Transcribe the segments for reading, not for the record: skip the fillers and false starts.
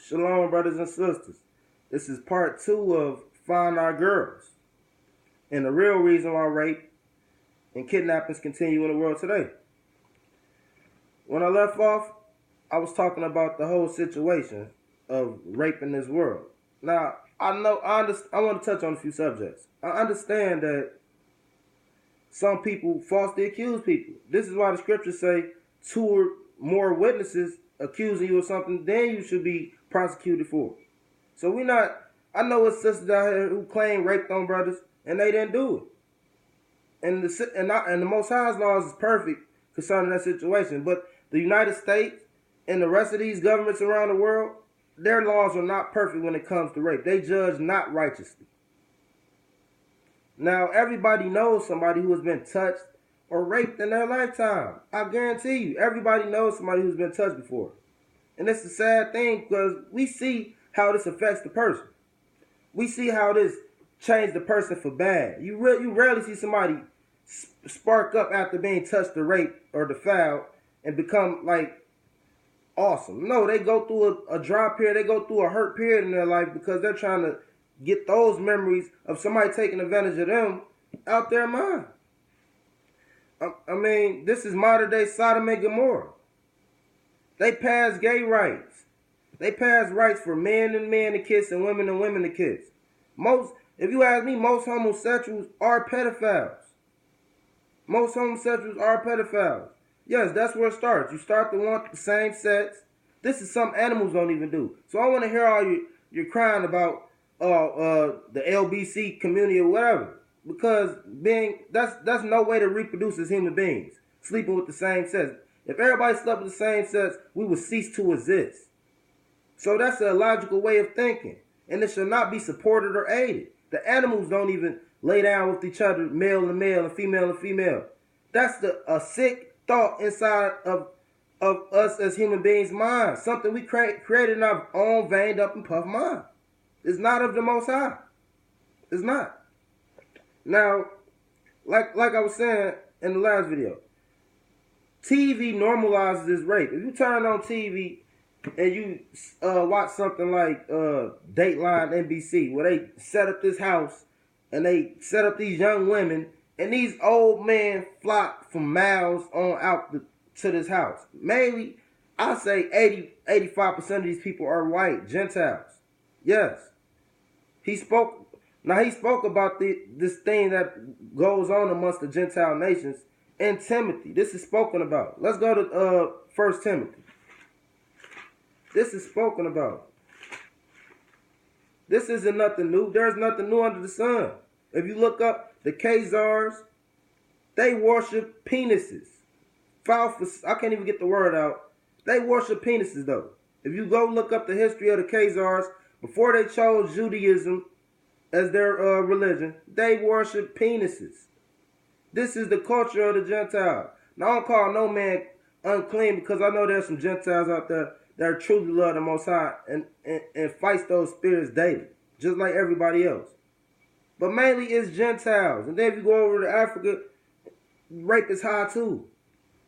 Shalom, brothers and sisters. This is part 2 of Find Our Girls and the real reason why rape and kidnappings continue in the world today. When I left off, I was talking about the whole situation of rape in this world. Now, I want to touch on a few subjects. I understand that some people falsely accuse people. This is why the scriptures say 2 or more witnesses accusing you of something, then you should be prosecuted for. So I know it's sisters out here who claim raped on brothers and they didn't do it. And the Most High's laws is perfect concerning that situation. But the United States and the rest of these governments around the world, their laws are not perfect when it comes to rape. They judge not righteously. Now, everybody knows somebody who has been touched or raped in their lifetime. I guarantee you, everybody knows somebody who's been touched before. And it's a sad thing because we see how this affects the person. We see how this changed the person for bad. You rarely see somebody spark up after being touched or raped or defiled and become like awesome. No, they go through a dry period. They go through a hurt period in their life because they're trying to get those memories of somebody taking advantage of them out their mind. I mean, this is modern day Sodom and Gomorrah. They pass gay rights. They pass rights for men to kiss and women to kiss. If you ask me, most homosexuals are pedophiles. Most homosexuals are pedophiles. Yes, that's where it starts. You start to want the same sex. This is something animals don't even do. So I want to hear all you're crying about the LBC community or whatever. Because that's no way to reproduce as human beings. Sleeping with the same sex. If everybody slept with the same sex, we would cease to exist. So that's a logical way of thinking. And it should not be supported or aided. The animals don't even lay down with each other, male and male and female. That's a sick thought inside of us as human beings' minds. Something we created in our own veined up and puffed mind. It's not of the Most High. It's not. Now, like I was saying in the last video, TV normalizes this rape. If you turn on TV and you watch something like Dateline NBC, where they set up this house and they set up these young women, and these old men flock from miles on out to this house. Mainly, I say 85% of these people are white, Gentiles. Yes. He spoke about this thing that goes on amongst the Gentile nations in Timothy. This is spoken about. Let's go to 1 Timothy. This is spoken about. This isn't nothing new. There's nothing new under the sun. If you look up the Khazars, they worship penises. I can't even get the word out. They worship penises though. If you go look up the history of the Khazars, before they chose Judaism as their religion, they worship penises. This is the culture of the Gentile. Now, I don't call no man unclean because I know there's some Gentiles out there that truly love the Most High and fights those spirits daily, just like everybody else. But mainly it's Gentiles. And then if you go over to Africa, rape is high too.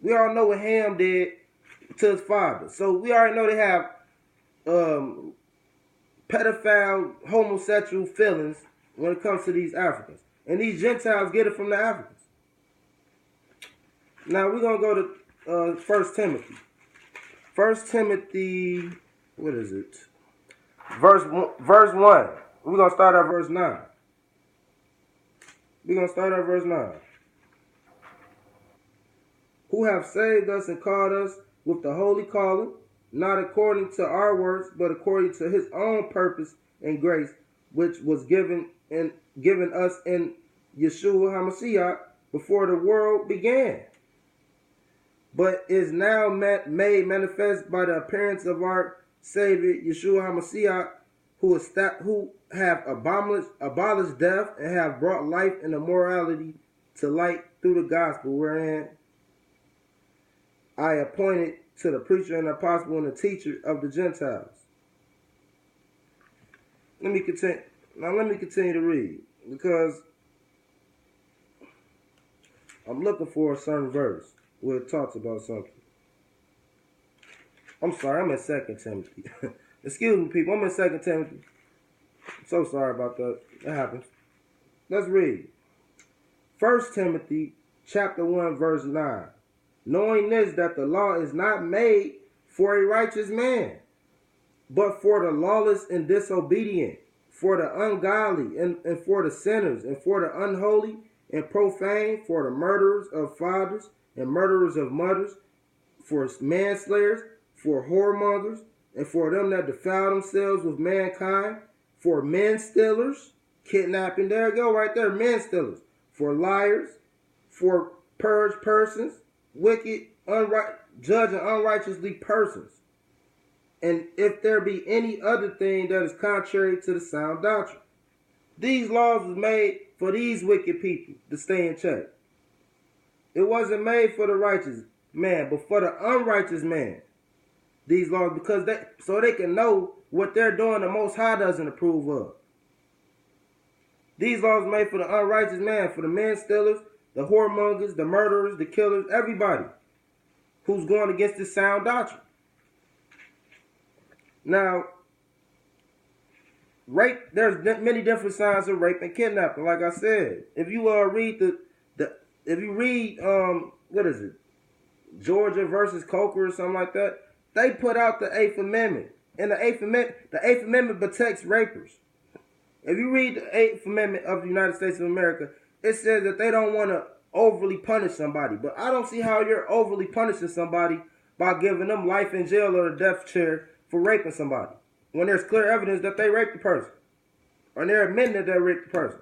We all know what Ham did to his father. So we already know they have pedophile, homosexual feelings when it comes to these Africans. And these Gentiles get it from the Africans. Now we're going to go to 1 Timothy. 1 Timothy, what is it? Verse 1. We're going to start at verse 9. Who have saved us and called us with the holy calling, not according to our works, but according to his own purpose and grace, which was given us in Yeshua HaMashiach before the world began, but is now made manifest by the appearance of our Savior Yeshua HaMashiach, who have abolished death and have brought life and immorality to light through the gospel, wherein I appointed to the preacher and apostle and the teacher of the Gentiles. Let me continue to read, because I'm looking for a certain verse where it talks about something. I'm sorry, I'm in 2 Timothy. Excuse me, people. I'm in 2 Timothy. I'm so sorry about that. That happens. Let's read. 1 Timothy chapter 1, verse 9. Knowing this, that the law is not made for a righteous man, but for the lawless and disobedient, for the ungodly, and for the sinners, and for the unholy and profane, for the murderers of fathers and murderers of mothers, for manslayers, for whoremongers, and for them that defile themselves with mankind, for men stealers, kidnapping, there you go right there, men stealers, for liars, for purged persons, wicked, judging unrighteously persons. And if there be any other thing that is contrary to the sound doctrine. These laws was made for these wicked people to stay in check. It wasn't made for the righteous man, but for the unrighteous man. These laws, because so they can know what they're doing the Most High doesn't approve of. These laws made for the unrighteous man, for the men stealers, the whoremongers, the murderers, the killers, everybody who's going against this sound doctrine. Now, rape, there's many different signs of rape and kidnapping. Like I said, if you read what is it, Georgia versus Coker or something like that, they put out the 8th Amendment, and the 8th Amendment protects rapers. If you read the 8th Amendment of the United States of America, it says that they don't want to overly punish somebody. But I don't see how you're overly punishing somebody by giving them life in jail or the death chair for raping somebody, when there's clear evidence that they raped the person, or they're admitting that they raped the person.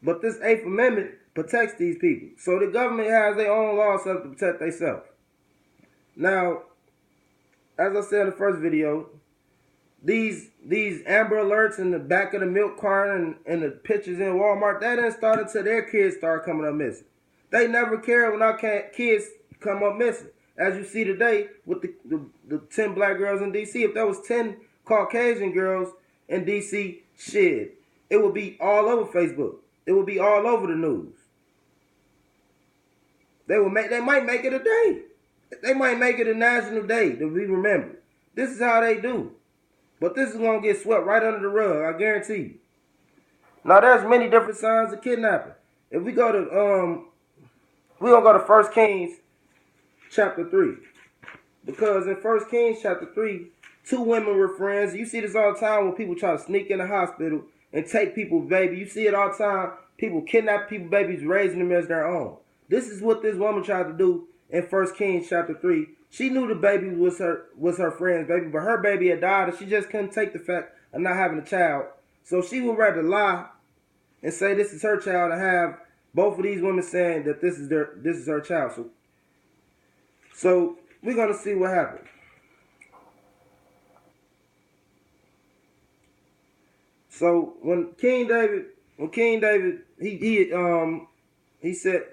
But this 8th Amendment protects these people. So the government has their own laws to protect themselves. Now, as I said in the first video, these Amber Alerts in the back of the milk carton and the pictures in Walmart, that didn't start until their kids started coming up missing. They never cared when our kids come up missing. As you see today with the 10 black girls in D.C., if there was 10 Caucasian girls in D.C., shit, it would be all over Facebook. It would be all over the news. They might make it a day. They might make it a national day to be remembered. This is how they do. But this is going to get swept right under the rug, I guarantee you. Now, there's many different signs of kidnapping. If we go to, we're going to go to 1 Kings chapter 3. Because in 1 Kings chapter 3, 2 women were friends. You see this all the time when people try to sneak in the hospital and take people's baby. You see it all the time. People kidnap people's babies, raising them as their own. This is what this woman tried to do in 1 Kings chapter 3. She knew the baby was her friend's baby, but her baby had died, and she just couldn't take the fact of not having a child. So she would rather lie and say this is her child, and have both of these women saying that this is her child. So we're gonna see what happens. So when King David, King Solomon, he said,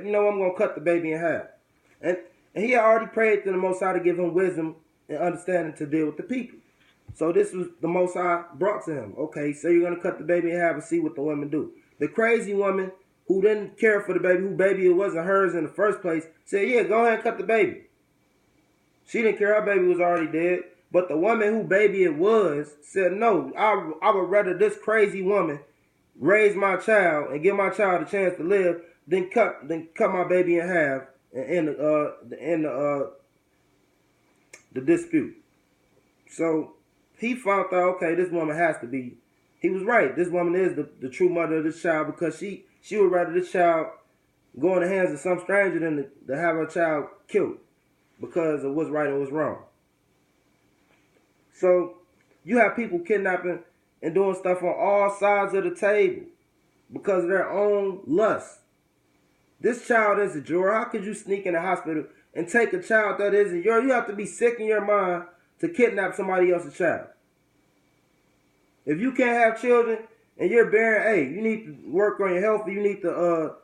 you know, I'm gonna cut the baby in half. And he had already prayed to the Most High to give him wisdom and understanding to deal with the people. So this was the Most High brought to him. Okay, so you're going to cut the baby in half and see what the women do. The crazy woman who didn't care for the baby, who baby it wasn't hers in the first place, said, yeah, go ahead and cut the baby. She didn't care, her baby was already dead. But the woman who baby it was said, no, I would rather this crazy woman raise my child and give my child a chance to live than cut my baby in half and end the dispute. So he found out, okay, this woman has to be. He was right. This woman is the true mother of this child, because she would rather this child go in the hands of some stranger than to have her child killed because of what's right and what's wrong. So you have people kidnapping and doing stuff on all sides of the table because of their own lust. This child isn't yours. How could you sneak in the hospital and take a child that isn't yours? You have to be sick in your mind to kidnap somebody else's child. If you can't have children and you're barren, hey, you need to work on your health. You need to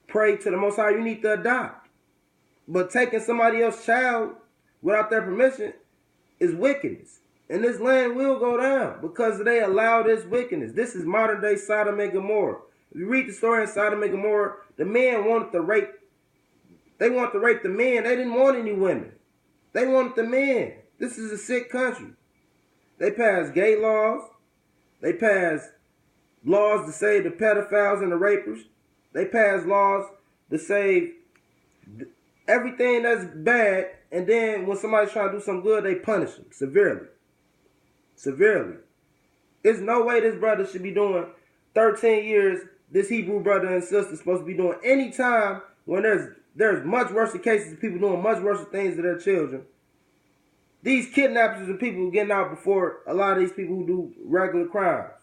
pray to the Most High. You need to adopt. But taking somebody else's child without their permission is wickedness. And this land will go down because they allow this wickedness. This is modern day Sodom and Gomorrah. If you read the story in Sodom and Gomorrah, the men wanted to rape. They wanted to rape the men. They didn't want any women. They wanted the men. This is a sick country. They pass gay laws. They pass laws to save the pedophiles and the rapers. They pass laws to save everything that's bad. And then when somebody's trying to do something good, they punish them severely. Severely. There's no way this brother should be doing 13 years. This Hebrew brother and sister supposed to be doing any time when there's much worse cases of people doing much worse things to their children. These kidnappers and people getting out before a lot of these people who do regular crimes.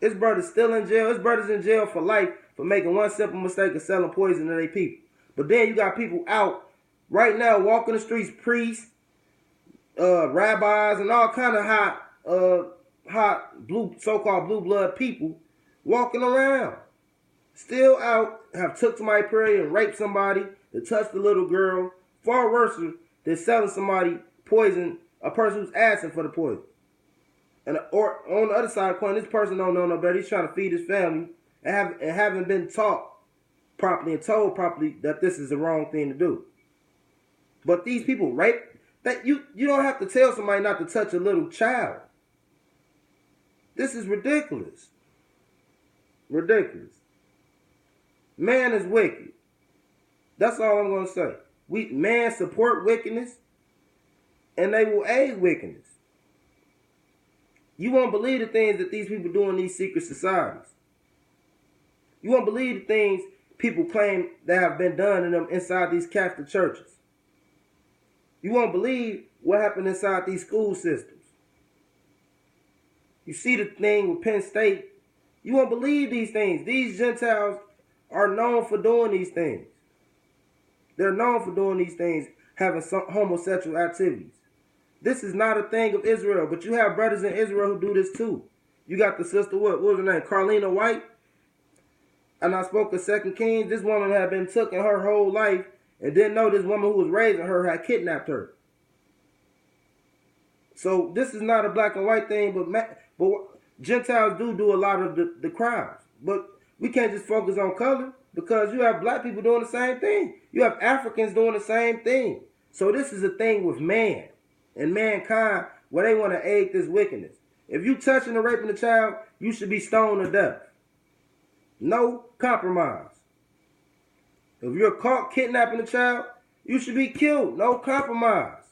His brother's still in jail. His brother's in jail for life for making one simple mistake of selling poison to their people. But then you got people out right now walking the streets, priests, rabbis, and all kind of hot blue, so-called blue blood people walking around. Still out, have took somebody period and raped somebody, that touched a little girl. Far worse than selling somebody poison, a person who's asking for the poison. Or on the other side of the coin, this person don't know no better. He's trying to feed his family and haven't been taught properly and told properly that this is the wrong thing to do. But these people rape, that you don't have to tell somebody not to touch a little child. This is ridiculous. Ridiculous. Man is wicked. That's all I'm going to say. Man support wickedness, and they will aid wickedness. You won't believe the things that these people do in these secret societies. You won't believe the things people claim that have been done in them inside these Catholic churches. You won't believe what happened inside these school systems. You see the thing with Penn State. You won't believe these things. These Gentiles are known for doing these things. They're known for doing these things, having some homosexual activities. This is not a thing of Israel, but you have brothers in Israel who do this too. You got the sister, what was her name? Carlina White. And I spoke of 2 Kings. This woman had been taken her whole life and didn't know this woman who was raising her had kidnapped her. So this is not a black and white thing, but Gentiles do a lot of the crimes. But we can't just focus on color, because you have black people doing the same thing. You have Africans doing the same thing. So this is a thing with man and mankind where they want to aid this wickedness. If you touching or raping a child, you should be stoned to death. No compromise. If you're caught kidnapping a child, you should be killed. No compromise.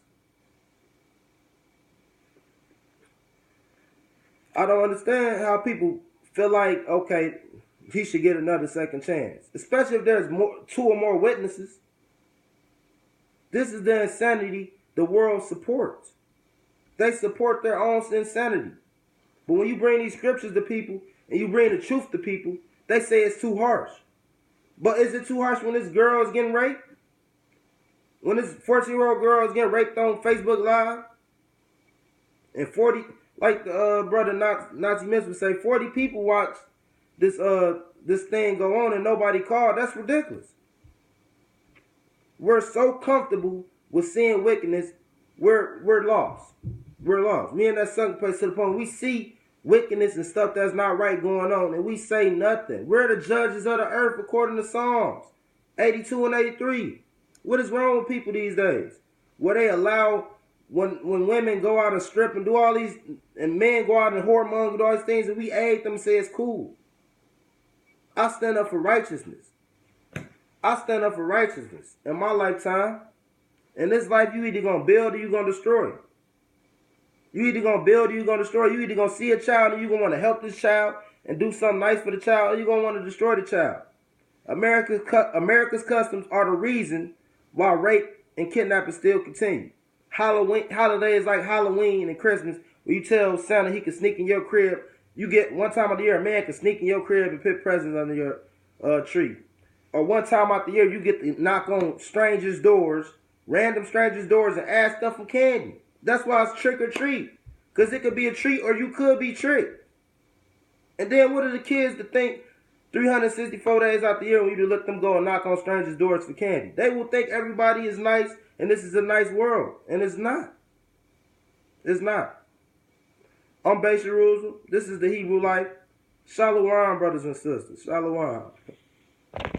I don't understand how people feel like, okay, he should get another second chance. Especially if there's 2 or more witnesses. This is the insanity the world supports. They support their own insanity. But when you bring these scriptures to people and you bring the truth to people, they say it's too harsh. But is it too harsh when this girl is getting raped? When this 14-year-old girl is getting raped on Facebook Live? And 40, like the brother Nazi Miss would say, 40 people watch this thing go on and nobody called. That's ridiculous. We're so comfortable with seeing wickedness, we're lost. We're lost. Me and that son place to the point we see wickedness and stuff that's not right going on, and we say nothing. We're the judges of the earth according to Psalms 82 and 83. What is wrong with people these days? Where they allow when women go out and strip and do all these, and men go out and whoremonger and do all these things, and we aid them and say it's cool. I stand up for righteousness. I stand up for righteousness in my lifetime. In this life, you either going to build or you're going to destroy. You either going to build or you're going to destroy. You either going to see a child and you're going to want to help this child and do something nice for the child, or you're going to want to destroy the child. America's customs are the reason why rape and kidnapping still continue. Holidays like Halloween and Christmas, where you tell Santa he can sneak in your crib. You get one time of the year, a man can sneak in your crib and put presents under your tree. Or one time out the year, you get to knock on strangers' doors, random strangers' doors, and ask stuff for candy. That's why it's trick or treat. Because it could be a treat or you could be tricked. And then what are the kids to think 364 days out the year when you let them go and knock on strangers' doors for candy? They will think everybody is nice and this is a nice world. And it's not. It's not. I'm Base Jerusalem. This is the Hebrew Life. Shalom, brothers and sisters. Shalom.